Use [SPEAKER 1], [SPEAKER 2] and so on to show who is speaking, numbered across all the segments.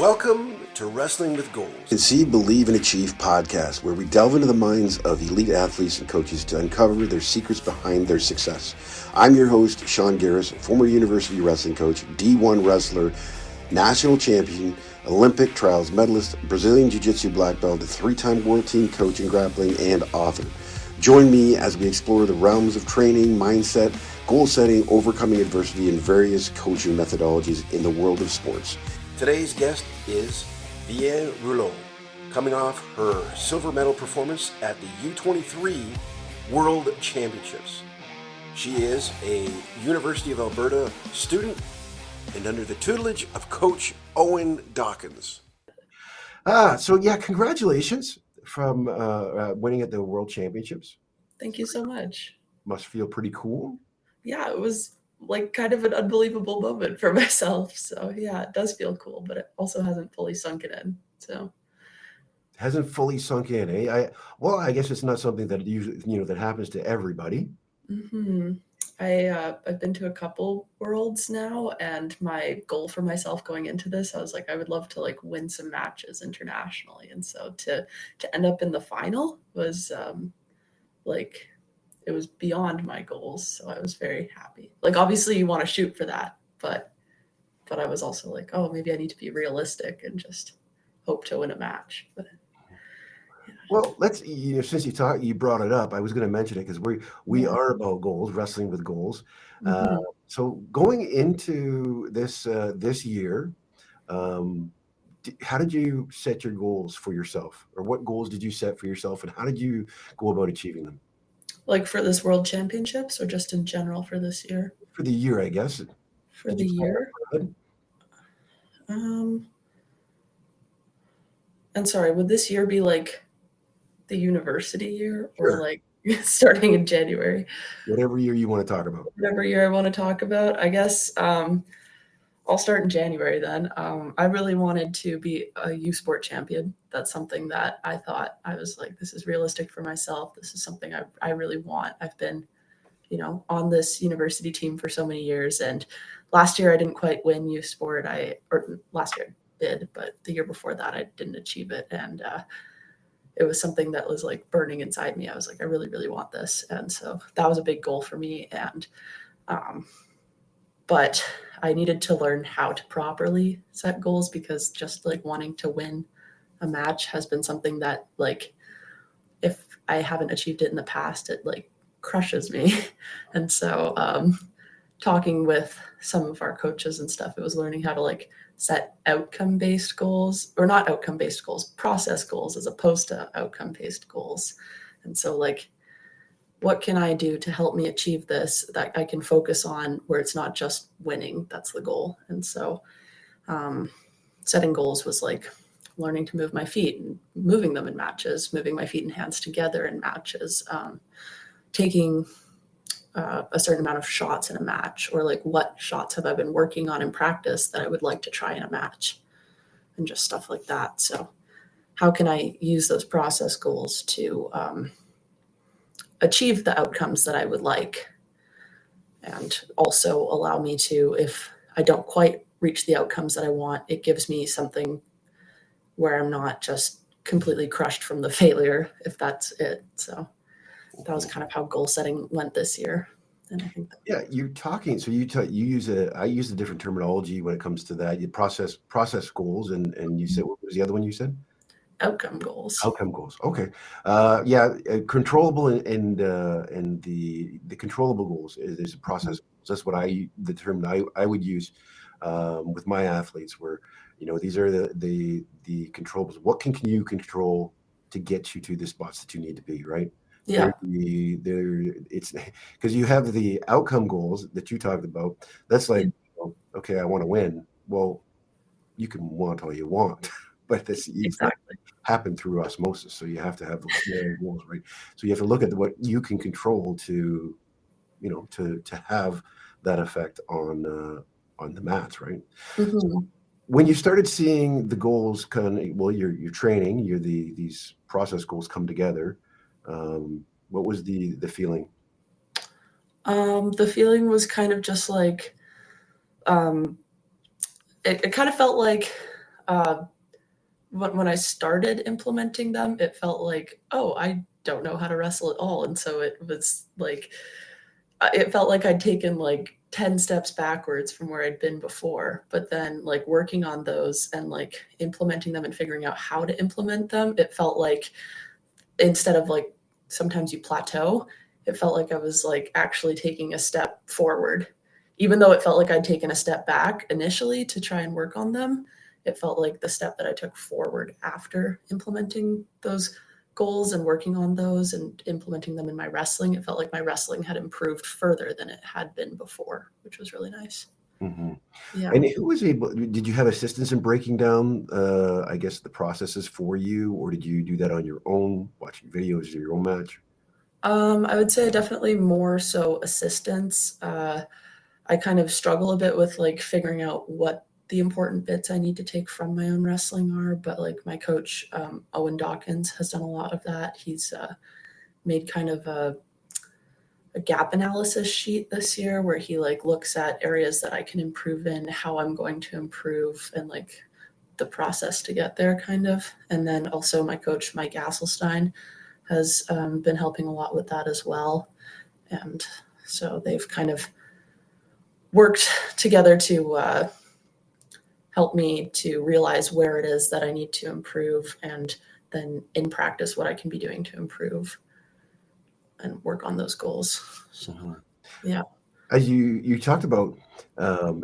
[SPEAKER 1] Welcome to Wrestling with Goals.
[SPEAKER 2] Conceive, Believe, and Achieve podcast, where we delve into the minds of elite athletes and coaches to uncover their secrets behind their success. I'm your host, Shawn Geris, former university wrestling coach, D1 wrestler, national champion, Olympic trials medalist, Brazilian Jiu-Jitsu black belt, a three-time world team coach in grappling, and author. Join me as we explore the realms of training, mindset, goal setting, overcoming adversity, and various coaching methodologies in the world of sports.
[SPEAKER 1] Today's guest is Vianne Rouleau, coming off her silver medal performance at the U23 World Championships. She is a University of Alberta student and under the tutelage of Coach Owen Dawkins.
[SPEAKER 2] Congratulations from winning at the World Championships.
[SPEAKER 3] Thank you so much.
[SPEAKER 2] Must feel pretty cool.
[SPEAKER 3] Yeah, it was like kind of an unbelievable moment for myself. So yeah, it does feel cool, but it also hasn't fully sunk it in. So
[SPEAKER 2] hasn't fully sunk in, eh? I guess it's not something that usually, that happens to everybody.
[SPEAKER 3] Mm-hmm. I've been to a couple worlds now, and my goal for myself going into this, I was like, I would love to like win some matches internationally. And so to end up in the final was it was beyond my goals. So I was very happy. Like, obviously you want to shoot for that, but I was also like, oh, maybe I need to be realistic and just hope to win a match. But yeah.
[SPEAKER 2] Well, let's, since you brought it up, I was going to mention it because we are about goals, wrestling with goals.
[SPEAKER 3] Mm-hmm.
[SPEAKER 2] So going into this year, how did you set your goals for yourself, or what goals did you set for yourself, and how did you go about achieving them?
[SPEAKER 3] Like for this World Championships, or just in general for this year?
[SPEAKER 2] For the year, I guess.
[SPEAKER 3] For the year? And sorry, would this year be like the university year, or like starting in January?
[SPEAKER 2] Whatever year you want to talk about.
[SPEAKER 3] Whatever year I want to talk about. I guess I'll start in January then. I really wanted to be a U Sport champion. That's something that I thought, I was like, this is realistic for myself. This is something I really want. I've been, on this university team for so many years. And last year I didn't quite win U Sport. Last year I did, but the year before that I didn't achieve it. And it was something that was like burning inside me. I was like, I really, really want this. And so that was a big goal for me. And, but I needed to learn how to properly set goals, because just like wanting to win a match has been something that, like, if I haven't achieved it in the past, it like crushes me. And so talking with some of our coaches and stuff, it was learning how to like set outcome-based goals, or not outcome-based goals, process goals, as opposed to outcome-based goals. And so like, what can I do to help me achieve this that I can focus on, where it's not just winning? That's the goal. And so setting goals was like learning to move my feet and moving them in matches, moving my feet and hands together in matches, taking a certain amount of shots in a match, or like what shots have I been working on in practice that I would like to try in a match, and just stuff like that. So how can I use those process goals to achieve the outcomes that I would like, and also allow me to, if I don't quite reach the outcomes that I want, it gives me something where I'm not just completely crushed from the failure, if that's it. So that was kind of how goal setting went this year. And I think
[SPEAKER 2] you're talking, so I use a different terminology when it comes to that. You process goals, and you said, what was the other one you said?
[SPEAKER 3] Outcome goals.
[SPEAKER 2] Okay. Controllable and the controllable goals is a process. That's what the term I would use with my athletes, where these are the controllables. What can you control to get you to the spots that you need to be, right?
[SPEAKER 3] Yeah.
[SPEAKER 2] It's because you have the outcome goals that you talked about. That's like, okay, I want to win. Well, you can want all you want. But this exactly happen through osmosis. So you have to have those small goals, right? So you have to look at what you can control to have that effect on the mats, right?
[SPEAKER 3] Mm-hmm.
[SPEAKER 2] So when you started seeing the goals you're training, these process goals come together. What was the feeling?
[SPEAKER 3] The feeling was kind of just like, it kind of felt like When I started implementing them, it felt like, oh, I don't know how to wrestle at all. And so it was like, it felt like I'd taken like 10 steps backwards from where I'd been before. But then like working on those and like implementing them and figuring out how to implement them, it felt like instead of like sometimes you plateau, it felt like I was like actually taking a step forward. Even though it felt like I'd taken a step back initially to try and work on them, it felt like the step that I took forward after implementing those goals and working on those and implementing them in my wrestling, it felt like my wrestling had improved further than it had been before, which was really nice.
[SPEAKER 2] Mm-hmm.
[SPEAKER 3] Yeah.
[SPEAKER 2] And who was able, did you have assistance in breaking down, I guess, the processes for you, or did you do that on your own, watching videos of your own match?
[SPEAKER 3] I would say definitely more so assistance. I kind of struggle a bit with like figuring out what the important bits I need to take from my own wrestling are, but like my coach, Owen Dawkins, has done a lot of that. He's made kind of a gap analysis sheet this year where he like looks at areas that I can improve in, how I'm going to improve, and like the process to get there kind of. And then also my coach, Mike Asselstein, has been helping a lot with that as well. And so they've kind of worked together to help me to realize where it is that I need to improve, and then in practice what I can be doing to improve and work on those goals. So, yeah.
[SPEAKER 2] As you talked about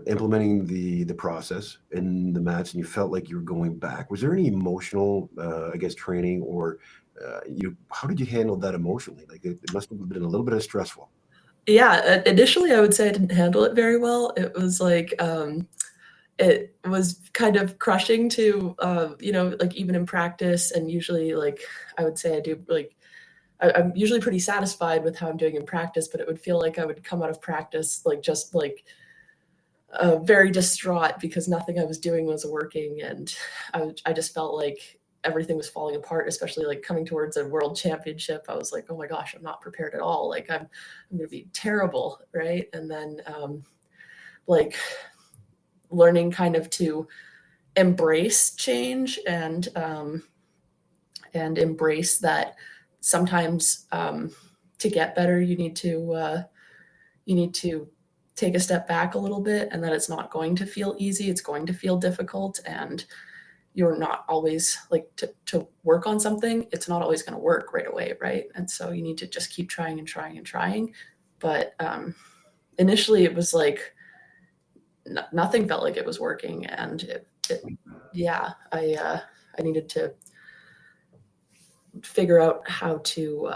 [SPEAKER 2] implementing the process in the match, and you felt like you were going back, was there any emotional, I guess, training, or how did you handle that emotionally? Like it must have been a little bit stressful.
[SPEAKER 3] Yeah, initially I would say I didn't handle it very well. It was like it was kind of crushing to, like even in practice, and usually like I would say I do like, I'm usually pretty satisfied with how I'm doing in practice, but it would feel like I would come out of practice like just like very distraught because nothing I was doing was working, and I just felt like everything was falling apart, especially like coming towards a world championship. I was like, oh my gosh, I'm not prepared at all. Like I'm going to be terrible. Right. And then like learning kind of to embrace change and embrace that sometimes to get better, you need to take a step back a little bit, and that it's not going to feel easy. It's going to feel difficult, and you're not always like to work on something. It's not always going to work right away. Right. And so you need to just keep trying and trying and trying. But initially it was like, nothing felt like it was working. And I needed to figure out how to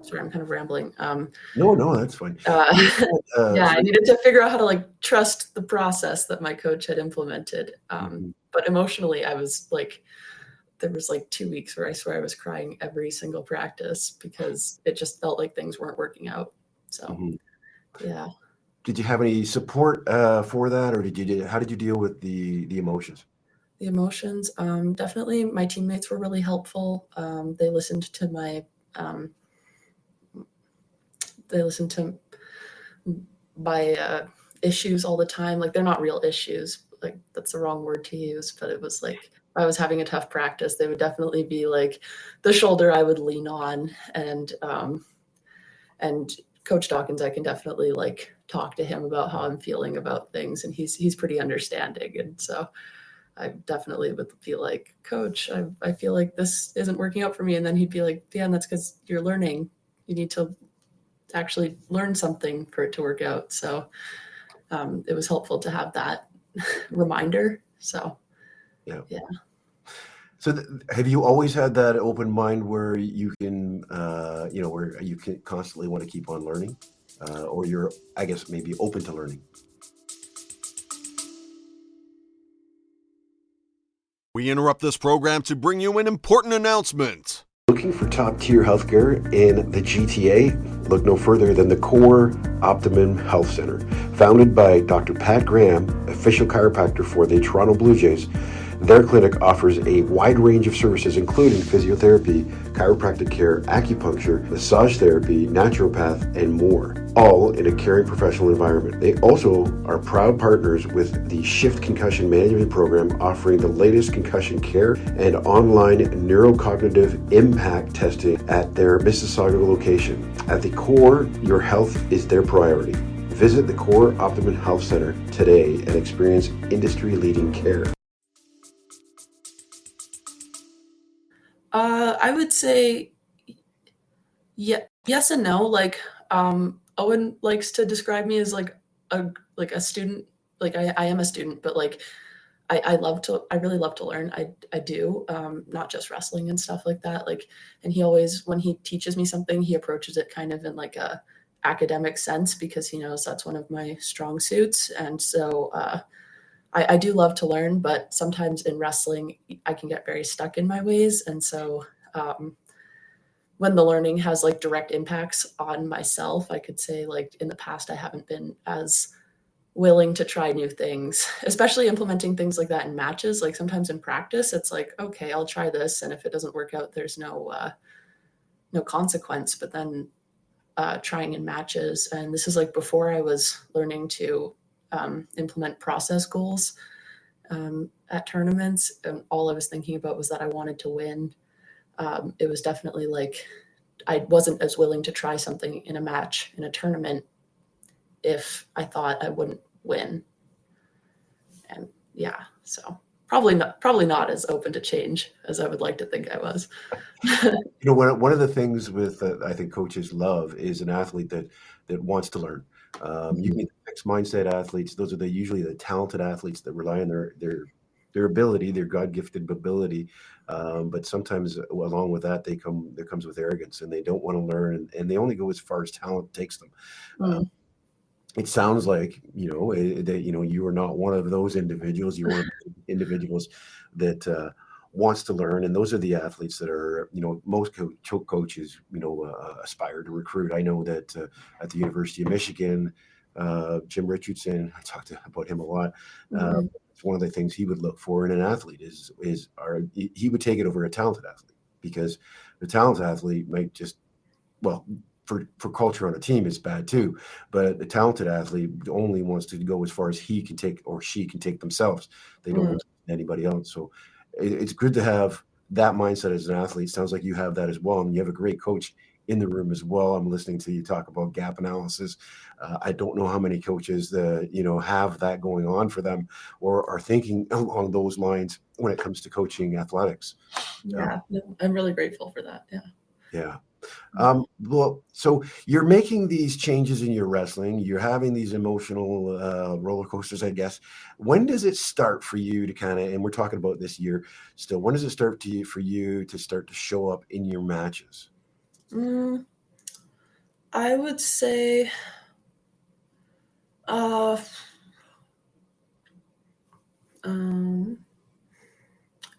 [SPEAKER 3] sorry, I'm kind of rambling.
[SPEAKER 2] No, that's fine.
[SPEAKER 3] I needed to figure out how to like trust the process that my coach had implemented. But emotionally, I was like, there was like 2 weeks where I swear I was crying every single practice because it just felt like things weren't working out. So, yeah.
[SPEAKER 2] Did you have any support for that, or how did you deal with the emotions?
[SPEAKER 3] The emotions, definitely my teammates were really helpful. They listened to my issues all the time. Like they're not real issues. Like that's the wrong word to use, but it was like, if I was having a tough practice, they would definitely be like the shoulder I would lean on. And Coach Dawkins, I can definitely like talk to him about how I'm feeling about things. And he's pretty understanding. And so I definitely would be like, Coach, I feel like this isn't working out for me. And then he'd be like, Vianne, that's because you're learning. You need to actually learn something for it to work out. So it was helpful to have that reminder. So, yeah.
[SPEAKER 2] So have you always had that open mind where you can, where you can constantly want to keep on learning, or you're, I guess, maybe open to learning?
[SPEAKER 4] We interrupt this program to bring you an important announcement.
[SPEAKER 2] Looking for top-tier healthcare in the GTA? Look no further than the Core Optimum Health Center. Founded by Dr. Pat Graham, official chiropractor for the Toronto Blue Jays, their clinic offers a wide range of services including physiotherapy, chiropractic care, acupuncture, massage therapy, naturopath, and more. all in a caring professional environment. They also are proud partners with the Shift Concussion Management Program, offering the latest concussion care and online neurocognitive impact testing at their Mississauga location. At the core, your health is their priority. Visit the Core Optimum Health Center today and experience industry-leading care.
[SPEAKER 3] I would say yes and no. Like Owen likes to describe me as like a student. Like I am a student, but like I really love to learn. I do, not just wrestling and stuff like that. Like, and he always, when he teaches me something, he approaches it kind of in like a academic sense because he knows that's one of my strong suits. And so I do love to learn, but sometimes in wrestling, I can get very stuck in my ways. And so when the learning has like direct impacts on myself, I could say like in the past, I haven't been as willing to try new things, especially implementing things like that in matches. Like sometimes in practice, it's like, okay, I'll try this. And if it doesn't work out, there's no consequence, but then trying in matches. And this is like before I was learning to implement process goals at tournaments. And all I was thinking about was that I wanted to win. It was definitely like, I wasn't as willing to try something in a match, in a tournament, if I thought I wouldn't win. And yeah, so probably not as open to change as I would like to think I was.
[SPEAKER 2] One of the things with I think coaches love is an athlete that wants to learn. You get fixed mindset athletes; those are usually the talented athletes that rely on their ability, their God-gifted ability. But sometimes along with that, there comes with arrogance, and they don't want to learn, and they only go as far as talent takes them. It sounds like that you are not one of those individuals. You're one of the individuals that wants to learn, and those are the athletes that are most coaches aspire to recruit. I know that at the University of Michigan, Jim Richardson, I talked about him a lot. It's one of the things he would look for in an athlete he would take it over a talented athlete, because the talented athlete might just, well, for culture on a team is bad too, but the talented athlete only wants to go as far as he can take or she can take themselves. They don't want anybody else. So it's good to have that mindset as an athlete. Sounds like you have that as well, and you have a great coach in the room as well. I'm listening to you talk about gap analysis. I don't know how many coaches have that going on for them or are thinking along those lines when it comes to coaching athletics.
[SPEAKER 3] Yeah, I'm really grateful for that.
[SPEAKER 2] Yeah. Well, so you're making these changes in your wrestling. You're having these emotional roller coasters, I guess. When does it start for you to kind of, and we're talking about this year still, when does it start for you to start to show up in your matches?
[SPEAKER 3] I would say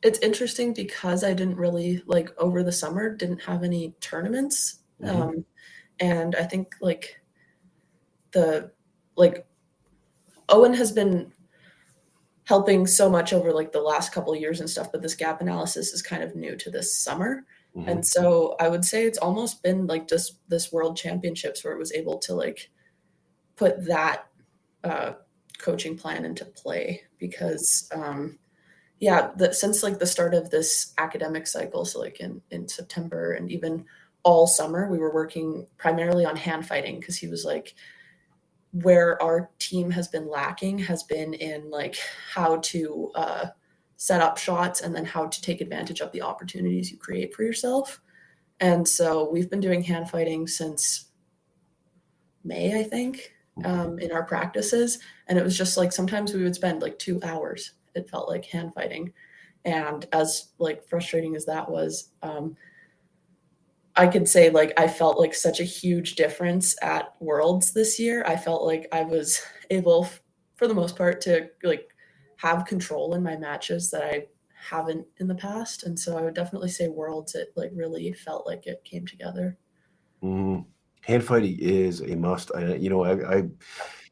[SPEAKER 3] it's interesting because I didn't really, like, over the summer, didn't have any tournaments. And I think Owen has been helping so much over like the last couple of years and stuff, but this gap analysis is kind of new to this summer. And so I would say it's almost been like just this World Championships where it was able to like put that coaching plan into play, because since like the start of this academic cycle, so like in September and even all summer, we were working primarily on hand fighting, because he was like, where our team has been lacking has been in like how to set up shots and then how to take advantage of the opportunities you create for yourself. And so we've been doing hand fighting since May, I think, in our practices. And it was just like, sometimes we would spend like 2 hours, it felt like, hand fighting. And as like frustrating as that was, I could say like I felt like such a huge difference at Worlds this year. I felt like I was able, for the most part, to like have control in my matches that I haven't in the past. And so I would definitely say Worlds, it like really felt like it came together.
[SPEAKER 2] Hand fighting is a must.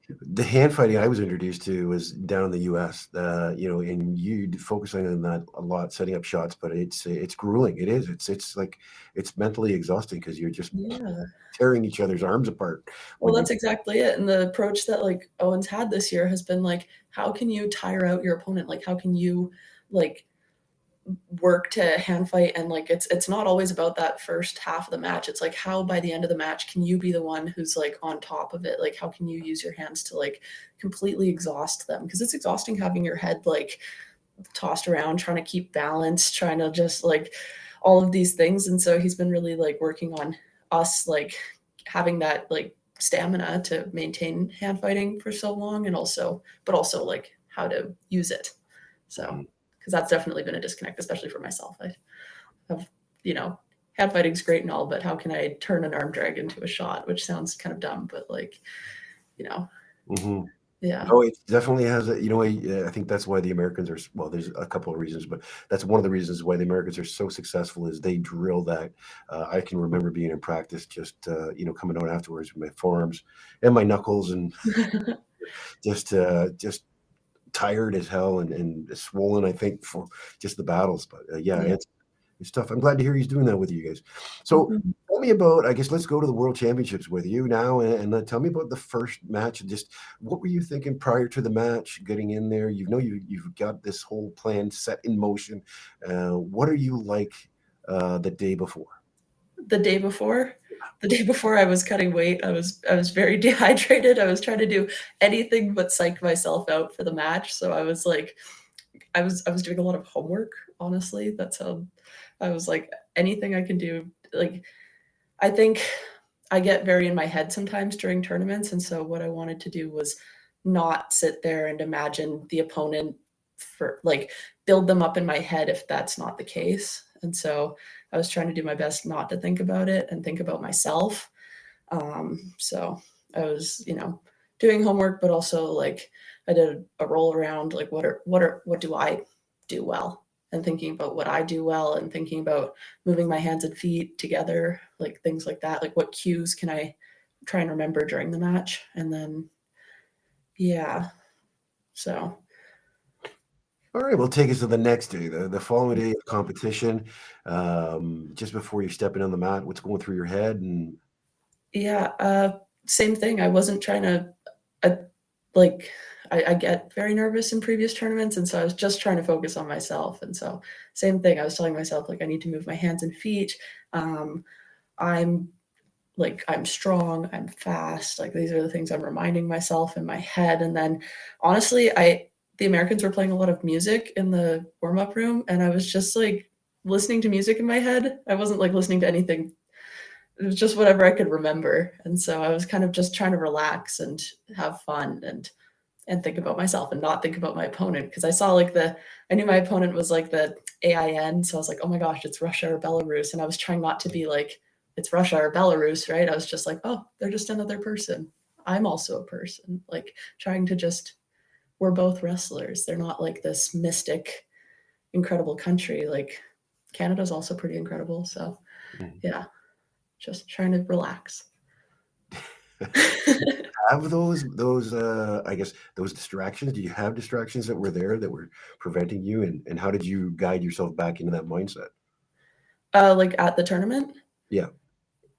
[SPEAKER 2] The hand fighting I was introduced to was down in the U.S. And you focusing on that a lot, setting up shots, but it's grueling. It is. It's like it's mentally exhausting because you're just
[SPEAKER 3] Yeah.
[SPEAKER 2] tearing each other's arms apart.
[SPEAKER 3] Well,
[SPEAKER 2] When you
[SPEAKER 3] that's exactly it. And the approach that like Owen's had this year has been like, how can you tire out your opponent? Like, how can you like work to hand fight? And like, it's not always about that first half of the match. It's like, how by the end of the match can you be the one who's like on top of it? Like, how can you use your hands to like completely exhaust them? Because it's exhausting having your head like tossed around, trying to keep balance, trying to just like all of these things. And so he's been really like working on us like having that like stamina to maintain hand fighting for so long, and also like how to use it. So because that's definitely been a disconnect, especially for myself. I have, hand fighting's great and all, but how can I turn an arm drag into a shot? Which sounds kind of dumb, but like,
[SPEAKER 2] Mhm.
[SPEAKER 3] yeah.
[SPEAKER 2] No, it definitely has I think that's why the Americans are, well, there's a couple of reasons, but that's one of the reasons why the Americans are so successful is they drill that. I can remember being in practice, just, coming out afterwards with my forearms and my knuckles and just tired as hell and swollen, I think, for just the battles. But yeah,
[SPEAKER 3] Yeah.
[SPEAKER 2] it's tough. I'm glad to hear he's doing that with you guys. So
[SPEAKER 3] Mhm.
[SPEAKER 2] tell me about, I guess let's go to the World Championships with you now and tell me about the first match and just what were you thinking prior to the match, getting in there? You've got this whole plan set in motion. What are you like the day before?
[SPEAKER 3] The day before, I was cutting weight. I was very dehydrated. I was trying to do anything but psych myself out for the match. So I was like, I was doing a lot of homework, honestly. That's how I was like, anything I can do. Like, I think I get very in my head sometimes during tournaments. And so what I wanted to do was not sit there and imagine the opponent for like build them up in my head if that's not the case. And so I was trying to do my best not to think about it and think about myself. So I was, doing homework, but also like I did a roll around, like what do I do well? And thinking about what I do well and thinking about moving my hands and feet together, like things like that. Like what cues can I try and remember during the match? And then, yeah. So,
[SPEAKER 2] All right, well, take us to the next day, the following day of competition. Just before you step in on the mat, what's going through your head? And
[SPEAKER 3] yeah, same thing. I wasn't trying to, I, like, I get very nervous in previous tournaments. And so I was just trying to focus on myself. And so, same thing. I was telling myself, like, I need to move my hands and feet. I'm I'm strong, I'm fast. Like these are the things I'm reminding myself in my head. And then honestly, the Americans were playing a lot of music in the warm-up room, and I was just like listening to music in my head. I wasn't like listening to anything. It was just whatever I could remember. And so I was kind of just trying to relax and have fun and think about myself and not think about my opponent. Because I knew my opponent was like the AIN. So I was like, oh my gosh, it's Russia or Belarus. And I was trying not to be like, it's Russia or Belarus, right? I was just like, oh, they're just another person. I'm also a person. Like trying to we're both wrestlers. They're not like this mystic, incredible country. Like Canada's also pretty incredible. So yeah, just trying to relax.
[SPEAKER 2] have those I guess those distractions? Do you have distractions that were there that were preventing you? And how did you guide yourself back into that mindset?
[SPEAKER 3] Like at the tournament?
[SPEAKER 2] Yeah.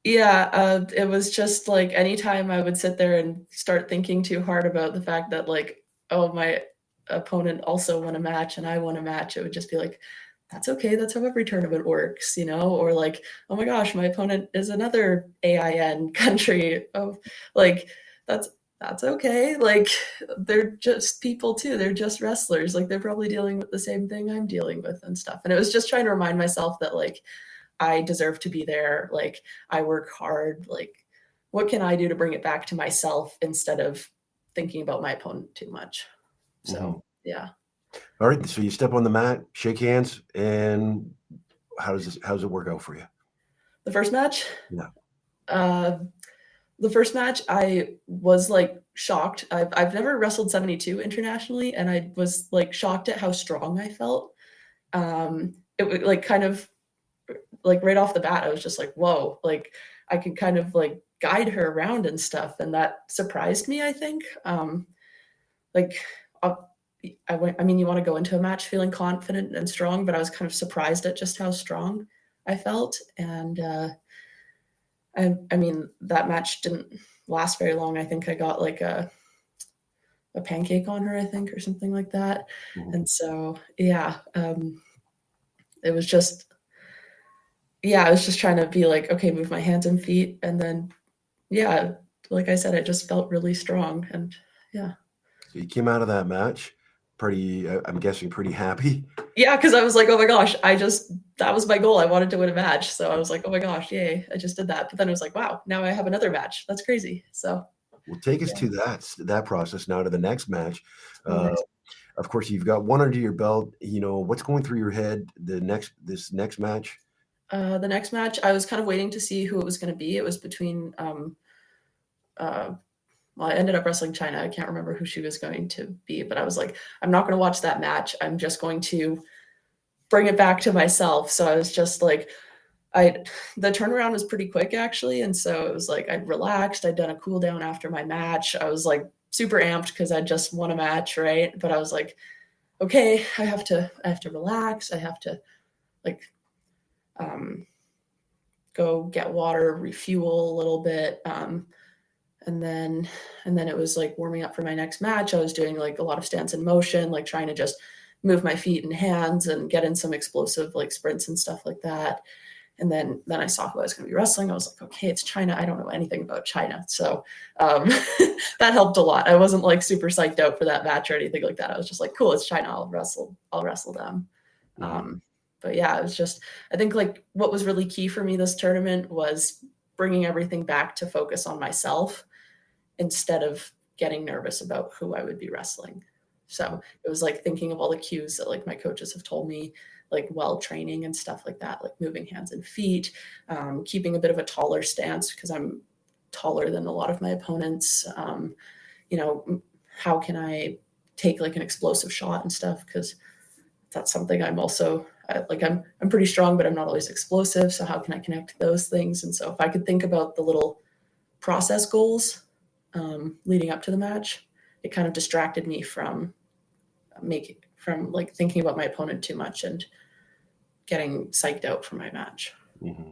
[SPEAKER 3] Yeah, it was just like anytime I would sit there and start thinking too hard about the fact that like, oh, my opponent also won a match and I won a match, it would just be like, that's okay. That's how every tournament works, or like, oh my gosh, my opponent is another AIN country. Oh, like that's okay. Like they're just people too. They're just wrestlers. Like they're probably dealing with the same thing I'm dealing with and stuff. And it was just trying to remind myself that like I deserve to be there. Like I work hard. Like what can I do to bring it back to myself instead of thinking about my opponent too much?
[SPEAKER 2] Mhm.
[SPEAKER 3] So yeah.
[SPEAKER 2] All right. So you step on the mat, shake hands, and how's it work out for you?
[SPEAKER 3] The first match,
[SPEAKER 2] Yeah.
[SPEAKER 3] uh, I was like shocked. I've never wrestled 72 internationally, and I was like shocked at how strong I felt. It was like kind of like right off the bat, I was just like, whoa, like I could kind of like guide her around and stuff. And that surprised me, I think. Like, I mean, you want to go into a match feeling confident and strong, but I was kind of surprised at just how strong I felt. And I mean, that match didn't last very long. I think I got like a pancake on her, I think, or something like that.
[SPEAKER 2] Mhm.
[SPEAKER 3] And so, yeah, it was just, I was just trying to be like, okay, move my hands and feet. And then, yeah, like I said, it just felt really strong. And yeah.
[SPEAKER 2] So you came out of that match pretty, I'm guessing, pretty happy.
[SPEAKER 3] Yeah, because I was like, oh my gosh, that was my goal. I wanted to win a match. So I was like, oh my gosh, yay, I just did that. But then it was like, wow, now I have another match. That's crazy. So
[SPEAKER 2] Well, take us to that process now to the next match.
[SPEAKER 3] nice.
[SPEAKER 2] Of course, you've got one under your belt. What's going through your head this next match?
[SPEAKER 3] The next match, I was kind of waiting to see who it was going to be. It was between, well, I ended up wrestling China. I can't remember who she was going to be, but I was like, I'm not going to watch that match. I'm just going to bring it back to myself. So I was just like, the turnaround was pretty quick actually. And so it was like, I'd relaxed. I'd done a cool down after my match. I was like super amped because I just won a match. Right. But I was like, okay, I have to relax. I have to like, go get water, refuel a little bit. And then it was like warming up for my next match. I was doing like a lot of stance in motion, like trying to just move my feet and hands and get in some explosive like sprints and stuff like that. And then I saw who I was going to be wrestling. I was like, okay, it's China. I don't know anything about China. So that helped a lot. I wasn't like super psyched out for that match or anything like that. I was just like, cool, it's China. I'll wrestle them.
[SPEAKER 2] Mm-hmm.
[SPEAKER 3] But yeah, it was just, I think like what was really key for me this tournament was bringing everything back to focus on myself instead of getting nervous about who I would be wrestling. So it was like thinking of all the cues that like my coaches have told me, like while training and stuff like that, like moving hands and feet, keeping a bit of a taller stance because I'm taller than a lot of my opponents. How can I take like an explosive shot and stuff? Because that's something I'm also I'm pretty strong, but I'm not always explosive. So how can I connect those things? And so if I could think about the little process goals leading up to the match, it kind of distracted me from thinking about my opponent too much and getting psyched out for my match.
[SPEAKER 2] Mm-hmm.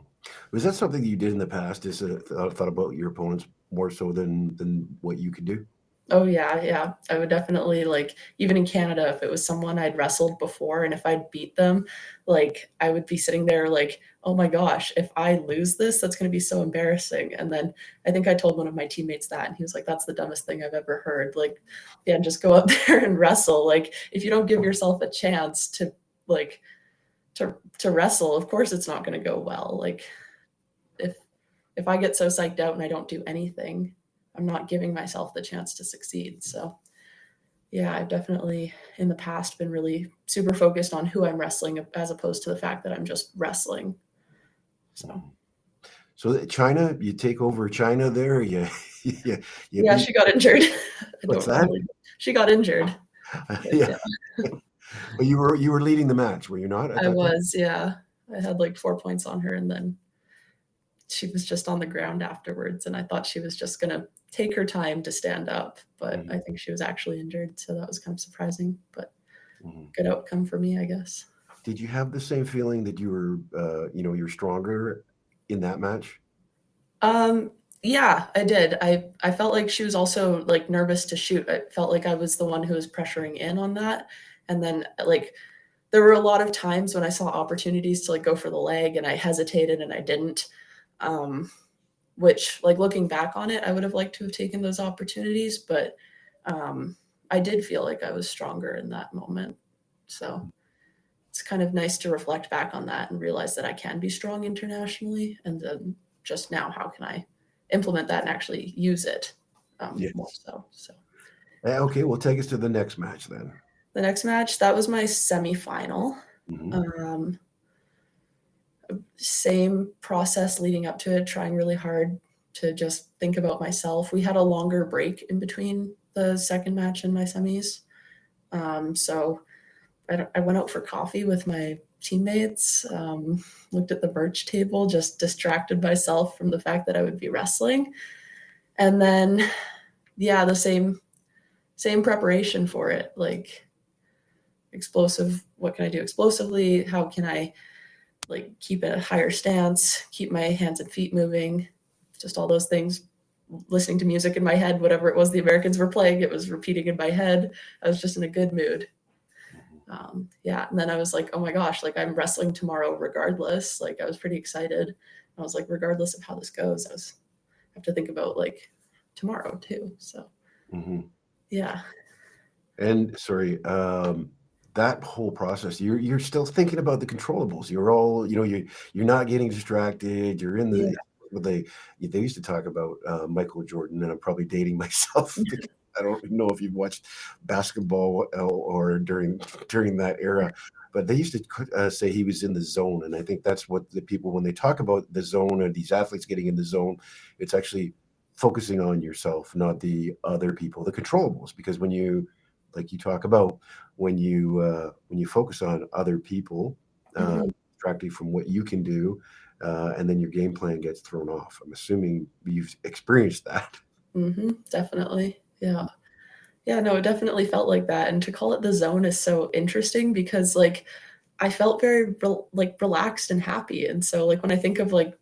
[SPEAKER 2] Was that something you did in the past? Is thought about your opponents more so than what you could do?
[SPEAKER 3] Oh yeah. I would definitely like, even in Canada, if it was someone I'd wrestled before and if I'd beat them, like I would be sitting there like, oh my gosh, if I lose this, that's going to be so embarrassing. And then I think I told one of my teammates that, and he was like, that's the dumbest thing I've ever heard. Like, yeah, just go up there and wrestle. Like if you don't give yourself a chance to wrestle, of course it's not going to go well. Like if I get so psyched out and I don't do anything, I'm not giving myself the chance to succeed. So yeah, I've definitely in the past been really super focused on who I'm wrestling as opposed to the fact that I'm just wrestling.
[SPEAKER 2] So China, you take over China there. Yeah,
[SPEAKER 3] she got injured.
[SPEAKER 2] What's that?
[SPEAKER 3] She got injured.
[SPEAKER 2] Yeah. But you were leading the match, were you not?
[SPEAKER 3] I was, yeah. I had like 4 points on her, and then she was just on the ground afterwards, and I thought she was just gonna take her time to stand up, but I think she was actually injured, so that was kind of surprising, but good outcome for me, I guess.
[SPEAKER 2] Did you have the same feeling that you were, you're stronger in that match?
[SPEAKER 3] Yeah, I did. I felt like she was also like nervous to shoot. I felt like I was the one who was pressuring in on that, and then like there were a lot of times when I saw opportunities to like go for the leg, and I hesitated and I didn't. Which like looking back on it, I would have liked to have taken those opportunities, but I did feel like I was stronger in that moment. So it's kind of nice to reflect back on that and realize that I can be strong internationally. And then just now, how can I implement that and actually use it more so.
[SPEAKER 2] Okay, well, take us to the next match then.
[SPEAKER 3] The next match, that was my semifinal. Same process leading up to it, trying really hard to just think about myself. We had a longer break in between the second match and my semis. So I went out for coffee with my teammates, looked at the merch table, just distracted myself from the fact that I would be wrestling. And then, yeah, the same preparation for it, like explosive. What can I do explosively? How can I like keep a higher stance, keep my hands and feet moving, just all those things. Listening to music in my head, whatever it was the Americans were playing, it was repeating in my head. I was just in a good mood. Yeah. And then I was like, oh my gosh, like I'm wrestling tomorrow regardless. Like I was pretty excited. I was like, regardless of how this goes, I have to think about like tomorrow too. So yeah.
[SPEAKER 2] And sorry, that whole process, you're still thinking about the controllables. You're all, you're not getting distracted. You're in the, they used to talk about Michael Jordan, and I'm probably dating myself. I don't know if you've watched basketball or during that era, but they used to say he was in the zone. And I think that's what the people, when they talk about the zone and these athletes getting in the zone, it's actually focusing on yourself, not the other people, the controllables. Because when you, like you talk about, when you focus on other people, distracting from what you can do, and then your game plan gets thrown off. I'm assuming you've experienced that.
[SPEAKER 3] Definitely. Yeah. Yeah, no, it definitely felt like that. And to call it the zone is so interesting because like I felt very relaxed and happy. And so like when I think of like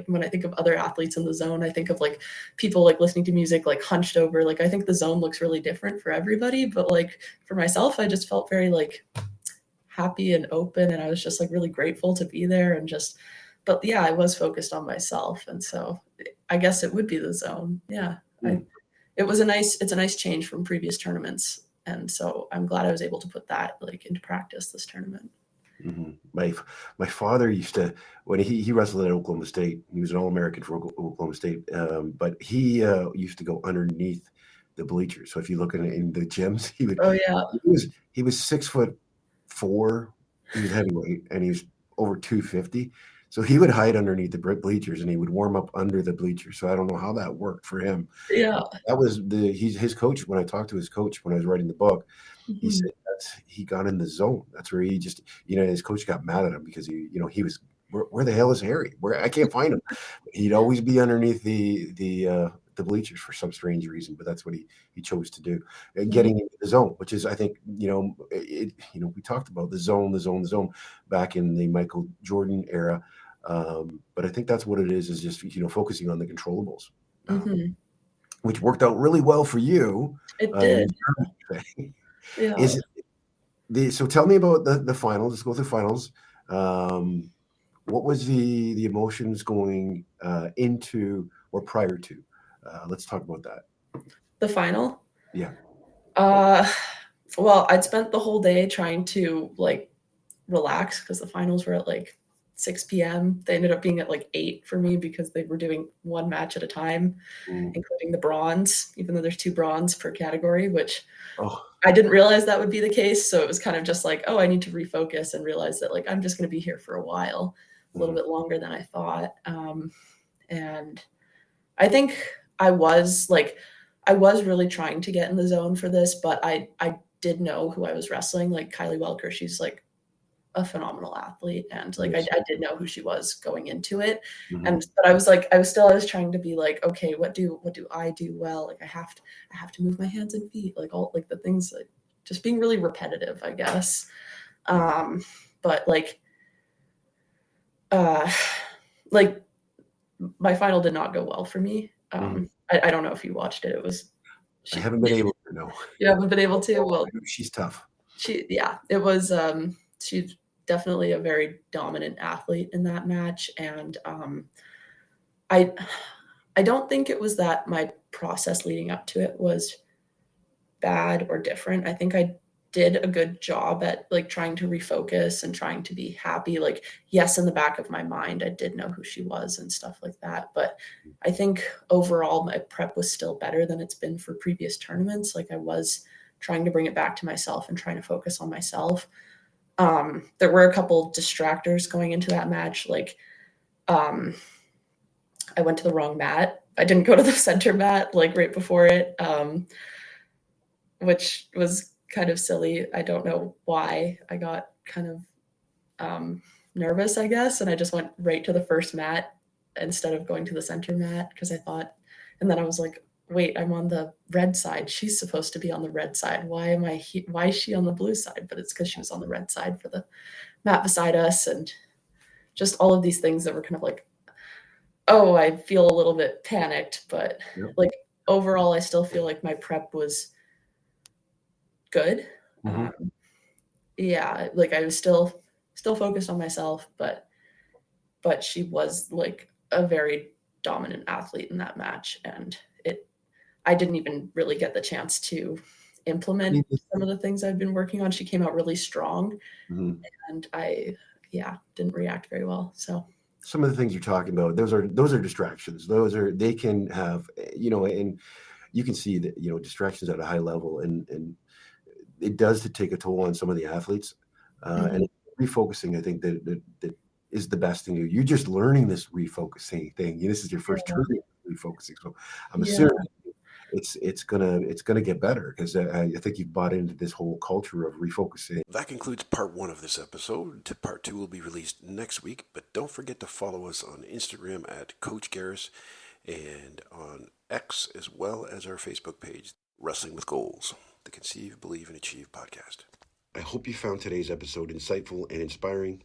[SPEAKER 3] when I think of other athletes in the zone, I think of like people like listening to music, like hunched over. Like I think the zone looks really different for everybody. But like for myself, I just felt very like happy and open. And I was just like really grateful to be there and just, but yeah, I was focused on myself. And so I guess it would be the zone. Yeah. It's a nice change from previous tournaments. And so I'm glad I was able to put that like into practice this tournament.
[SPEAKER 2] My father used to, when he wrestled at Oklahoma State, he was an All-American for Oklahoma State, but he used to go underneath the bleachers. So if you look in the gyms, he would.
[SPEAKER 3] Oh yeah.
[SPEAKER 2] He was 6'4". He was heavyweight, and he was over 250. So he would hide underneath the bleachers, and he would warm up under the bleachers. So I don't know how that worked for him.
[SPEAKER 3] Yeah.
[SPEAKER 2] That was his coach. When I talked to his coach when I was writing the book, he said he got in the zone. That's where he just, his coach got mad at him because he was, where the hell is Harry? Where I can't find him. He'd always be underneath the bleachers for some strange reason, but that's what he chose to do. And getting into the zone, which is, I think, we talked about the zone back in the Michael Jordan era. But I think that's what it is just, focusing on the controllables, which worked out really well for you.
[SPEAKER 3] It did.
[SPEAKER 2] Yeah. So tell me about the finals. Let's go through finals. What was the emotions going into or prior to? Let's talk about that.
[SPEAKER 3] The final?
[SPEAKER 2] Yeah.
[SPEAKER 3] Well, I'd spent the whole day trying to like relax because the finals were at like 6 p.m. They ended up being at like 8 for me because they were doing one match at a time, including the bronze, even though there's 2 bronze per category, which I didn't realize that would be the case. So it was kind of just like, oh, I need to refocus and realize that like I'm just going to be here for a while, a little bit longer than I thought. And I think I was really trying to get in the zone for this, but I did know who I was wrestling. Like Kylie Welker, she's like a phenomenal athlete. And like, I did know who she was going into it. But I was trying to be like, okay, what do I do well? Like I have to move my hands and feet, like all like the things, like just being really repetitive, I guess. But like my final did not go well for me. I don't know if you watched it.
[SPEAKER 2] I haven't been able to know.
[SPEAKER 3] You haven't been able to? Well,
[SPEAKER 2] she's tough.
[SPEAKER 3] It was, she's definitely a very dominant athlete in that match. And I don't think it was that my process leading up to it was bad or different. I think I did a good job at like trying to refocus and trying to be happy. Like, yes, in the back of my mind, I did know who she was and stuff like that. But I think overall my prep was still better than it's been for previous tournaments. Like I was trying to bring it back to myself and trying to focus on myself. There were a couple distractors going into that match. Like, I went to the wrong mat. I didn't go to the center mat like right before it, which was kind of silly. I don't know why I got kind of nervous, I guess. And I just went right to the first mat instead of going to the center mat because I thought, and then I was like, wait, I'm on the red side. She's supposed to be on the red side. Why is she on the blue side? But it's because she was on the red side for the mat beside us. And just all of these things that were kind of like, oh, I feel a little bit panicked, but like overall, I still feel like my prep was good. Yeah, like I was still focused on myself, but she was like a very dominant athlete in that match, and I didn't even really get the chance to implement some of the things I've been working on. She came out really strong, and I didn't react very well. So
[SPEAKER 2] some of the things you're talking about, those are distractions. They can have, and you can see that, distractions at a high level, and it does to take a toll on some of the athletes. And refocusing, I think that is the best thing. You're just learning this refocusing thing. This is your first true refocusing. So I'm assuming it's gonna get better, because I think you've bought into this whole culture of refocusing.
[SPEAKER 1] That concludes part 1 of this episode. Part 2 will be released next week, but don't forget to follow us on Instagram at Coach Geris and on X, as well as our Facebook page, Wrestling with Goals, the Conceive, Believe, and Achieve podcast.
[SPEAKER 2] I hope you found today's episode insightful and inspiring.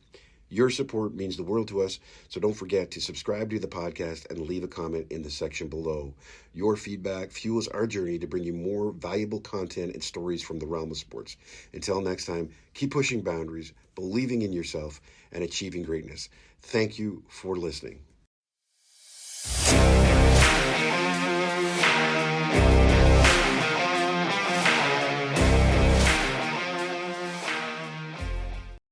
[SPEAKER 2] Your support means the world to us, so don't forget to subscribe to the podcast and leave a comment in the section below. Your feedback fuels our journey to bring you more valuable content and stories from the realm of sports. Until next time, keep pushing boundaries, believing in yourself, and achieving greatness. Thank you for listening.